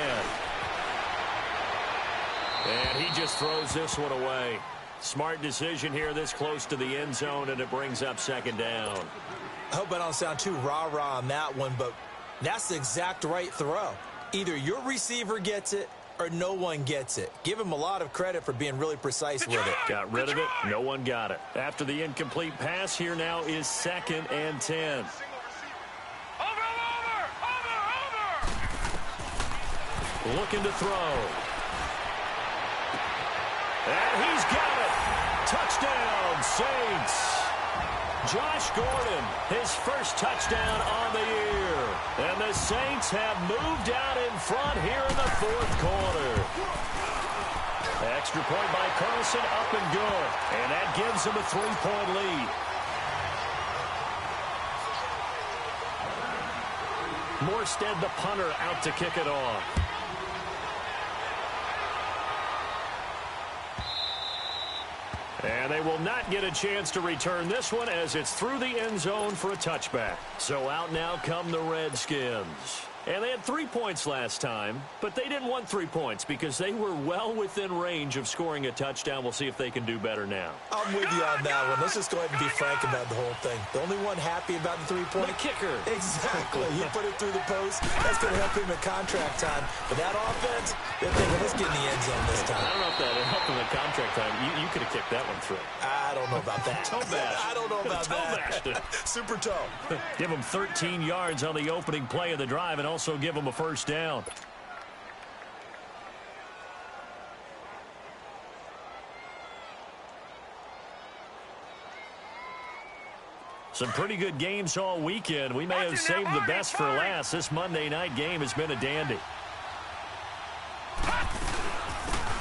And he just throws this one away. Smart decision here this close to the end zone, and it brings up 2nd down. I hope I don't sound too rah-rah on that one, but that's the exact right throw. Either your receiver gets it or no one gets it. Give him a lot of credit for being really precise with it. Got rid of it. No one got it. After the incomplete pass, here now is 2nd and 10. Looking to throw. And he's got it. Touchdown, Saints. Josh Gordon, his first touchdown on the year. And the Saints have moved out in front here in the 4th quarter. Extra point by Carlson, up and good. And that gives them a 3-point lead. Morstead, the punter, out to kick it off. And they will not get a chance to return this one as it's through the end zone for a touchback. So out now come the Redskins. And they had 3 points last time, but they didn't want 3 points because they were well within range of scoring a touchdown. We'll see if they can do better now. I'm with you on that one. Let's just go ahead and be frank about the whole thing. The only one happy about the 3-point. The kicker. Exactly. He put it through the post. That's going to help him at contract time. But that offense, they're thinking, let's get in the end zone this time. I don't know if that helped him at contract time. You could have kicked that one through. I don't know about that. Toe bash. I don't know about that. Super toe. Give him 13 yards on the opening play of the drive and also give him a 1st down. Some pretty good games all weekend. We may have saved the best for last. This Monday night game has been a dandy.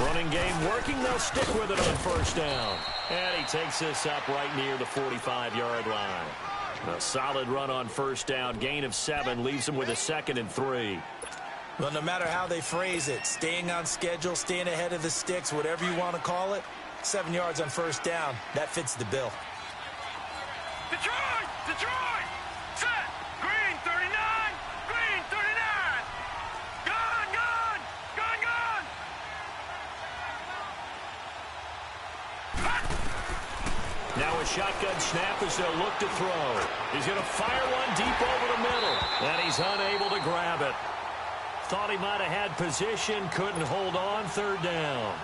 Running game working. They'll stick with it on first down. And he takes this up right near the 45-yard line. A solid run on first down. Gain of 7 leaves him with a 2nd and 3. Well, no matter how they phrase it, staying on schedule, staying ahead of the sticks, whatever you want to call it, 7 yards on first down, that fits the bill. Detroit! Detroit! Set! Green 39! Green 39! Gun! Gun! Gun! Gun! Now a shotgun snap as they'll look to throw. He's going to fire one deep over the middle. And he's unable to grab it. Thought he might have had position, couldn't hold on, 3rd down.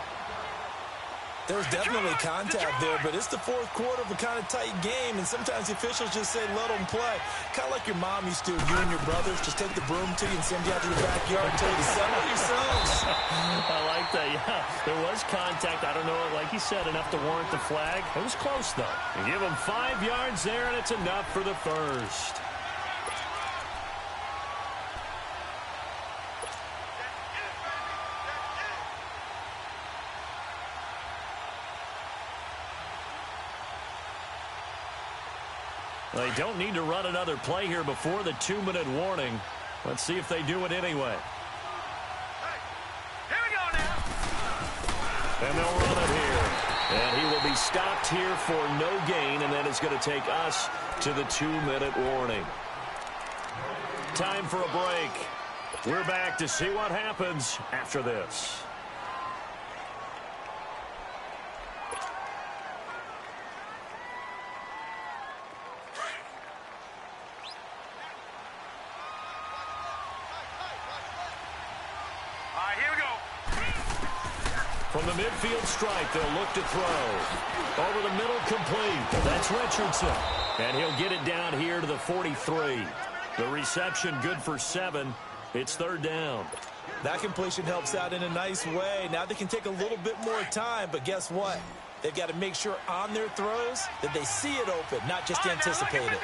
There's definitely contact there, but it's the 4th quarter of a kind of tight game, and sometimes the officials just say, let them play. Kind of like your mom used to, you and your brothers, just take the broom to you and send you out to the backyard and tell you to settle yourselves. I like that, yeah. There was contact. I don't know, like you said, enough to warrant the flag. It was close, though. They give him 5 yards there, and it's enough for the first. They don't need to run another play here before the 2-minute warning. Let's see if they do it anyway. Here we go now. And they'll run it here. And he will be stopped here for no gain, and then it's going to take us to the 2-minute warning. Time for a break. We're back to see what happens after this. From the midfield stripe, they'll look to throw. Over the middle, complete. That's Richardson. And he'll get it down here to the 43. The reception good for 7. It's 3rd down. That completion helps out in a nice way. Now they can take a little bit more time, but guess what? They've got to make sure on their throws that they see it open, not just anticipate it.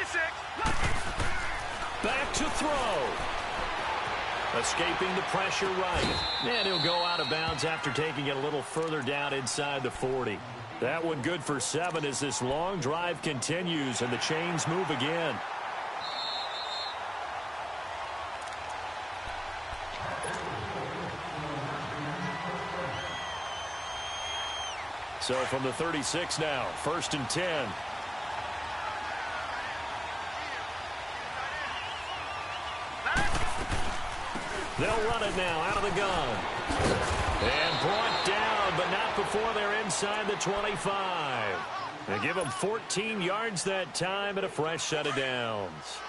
Back to throw. Escaping the pressure right. And he'll go out of bounds after taking it a little further down inside the 40. That one good for 7 as this long drive continues and the chains move again. So from the 36 now, 1st and 10. They'll run it now out of the gun. And brought down, but not before they're inside the 25. They give them 14 yards that time and a fresh set of downs.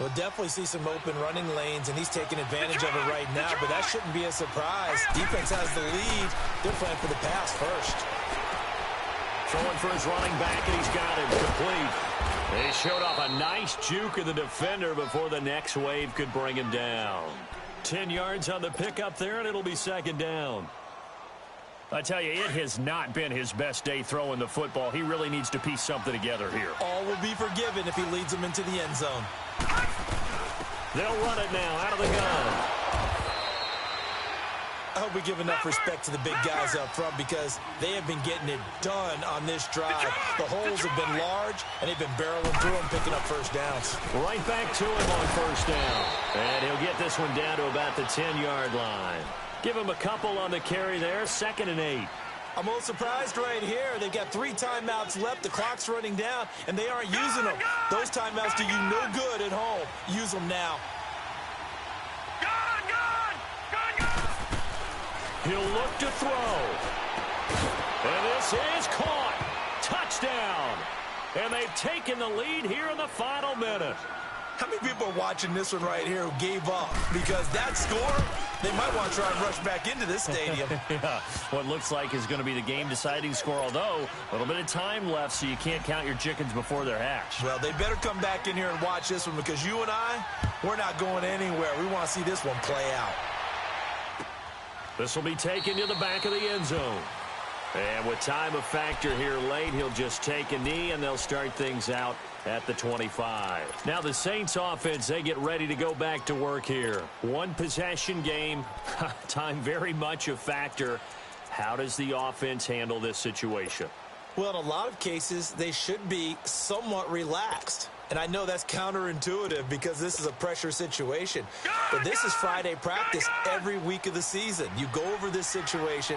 We'll definitely see some open running lanes, and he's taking advantage of it right now, but that shouldn't be a surprise. Defense has the lead. They're playing for the pass first. Throwing for his running back, and he's got him complete. They showed off a nice juke of the defender before the next wave could bring him down. 10 yards on the pickup there, and it'll be 2nd down. I tell you, it has not been his best day throwing the football. He really needs to piece something together here. All will be forgiven if he leads them into the end zone. They'll run it now out of the gun. I hope we give enough respect to the big guys up front because they have been getting it done on this drive. The holes have been large, and they've been barreling through them, picking up first downs. Right back to him on first down. And he'll get this one down to about the 10-yard line. Give him a couple on the carry there, 2nd and 8. I'm a little surprised right here. They've got 3 timeouts left. The clock's running down, and they aren't using them. Those timeouts do you no good at home. Use them now. He'll look to throw. And this is caught. Touchdown. And they've taken the lead here in the final minute. How many people are watching this one right here who gave up? Because that score, they might want to try and rush back into this stadium. Yeah, what looks like is going to be the game-deciding score, although a little bit of time left, so you can't count your chickens before they're hatched. Well, they better come back in here and watch this one because you and I, we're not going anywhere. We want to see this one play out. This will be taken to the back of the end zone. And with time a factor here late, he'll just take a knee, and they'll start things out at the 25. Now the Saints offense, they get ready to go back to work here. One possession game, time very much a factor. How does the offense handle this situation? Well, in a lot of cases, they should be somewhat relaxed. And I know that's counterintuitive because this is a pressure situation. But this is Friday practice every week of the season. You go over this situation,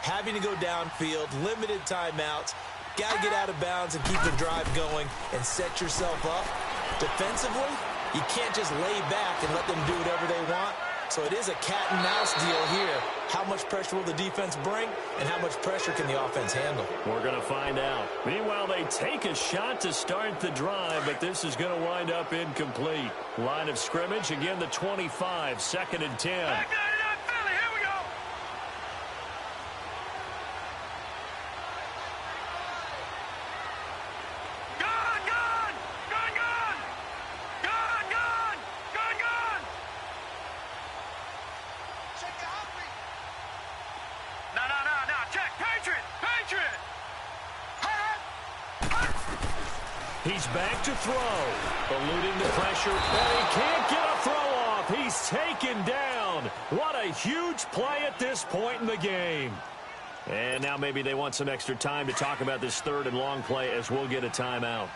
having to go downfield, limited timeouts, got to get out of bounds and keep the drive going and set yourself up. Defensively, you can't just lay back and let them do whatever they want. So it is a cat and mouse deal here. How much pressure will the defense bring, and how much pressure can the offense handle? We're going to find out. Meanwhile, they take a shot to start the drive, but this is going to wind up incomplete. Line of scrimmage, again, the 25, 2nd and 10. He's back to throw, eluding the pressure, and he can't get a throw off. He's taken down. What a huge play at this point in the game. And now maybe they want some extra time to talk about this 3rd and long play, as we'll get a timeout.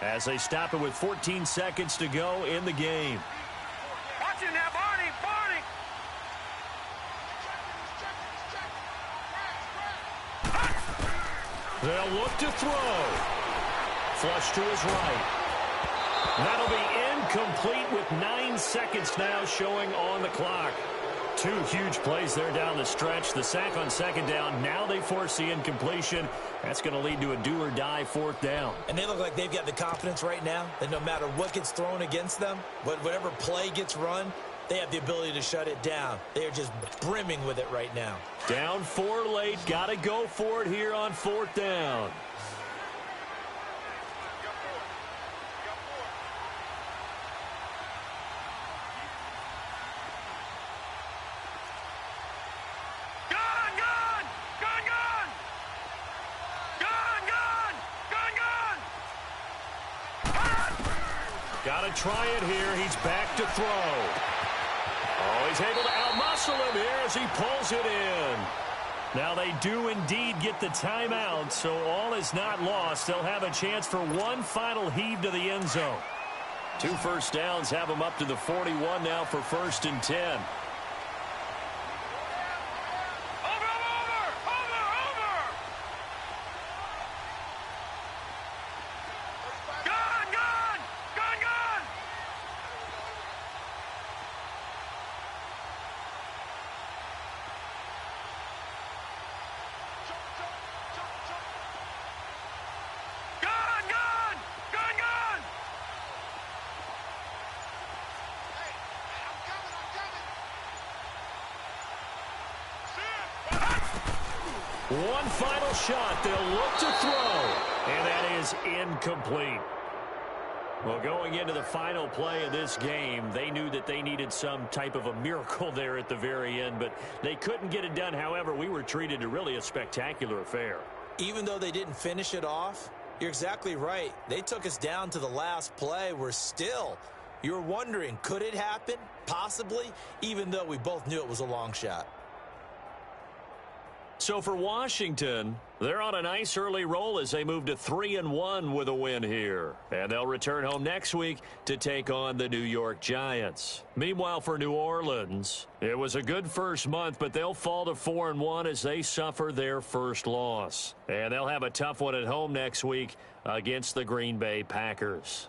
As they stop it with 14 seconds to go in the game. Watch it now, Barney, Barney. They'll look to throw. Flush to his right. That'll be incomplete with 9 seconds now showing on the clock. 2 huge plays there down the stretch. The sack on 2nd down. Now they force the incompletion. That's going to lead to a do-or-die 4th down. And they look like they've got the confidence right now that no matter what gets thrown against them, whatever play gets run, they have the ability to shut it down. They are just brimming with it right now. Down 4 late. Got to go for it here on 4th down. Got to try it here. He's back to throw. Oh, he's able to outmuscle him here as he pulls it in. Now they do indeed get the timeout, so all is not lost. They'll have a chance for one final heave to the end zone. 2 first downs have them up to the 41 now for 1st and 10. One final shot. They'll look to throw. And that is incomplete. Well, going into the final play of this game, they knew that they needed some type of a miracle there at the very end, but they couldn't get it done. However, we were treated to really a spectacular affair. Even though they didn't finish it off, you're exactly right. They took us down to the last play. We're still, you're wondering, could it happen? Possibly, even though we both knew it was a long shot. So for Washington, they're on a nice early roll as they move to 3-1 with a win here. And they'll return home next week to take on the New York Giants. Meanwhile, for New Orleans, it was a good first month, but they'll fall to 4-1 as they suffer their first loss. And they'll have a tough one at home next week against the Green Bay Packers.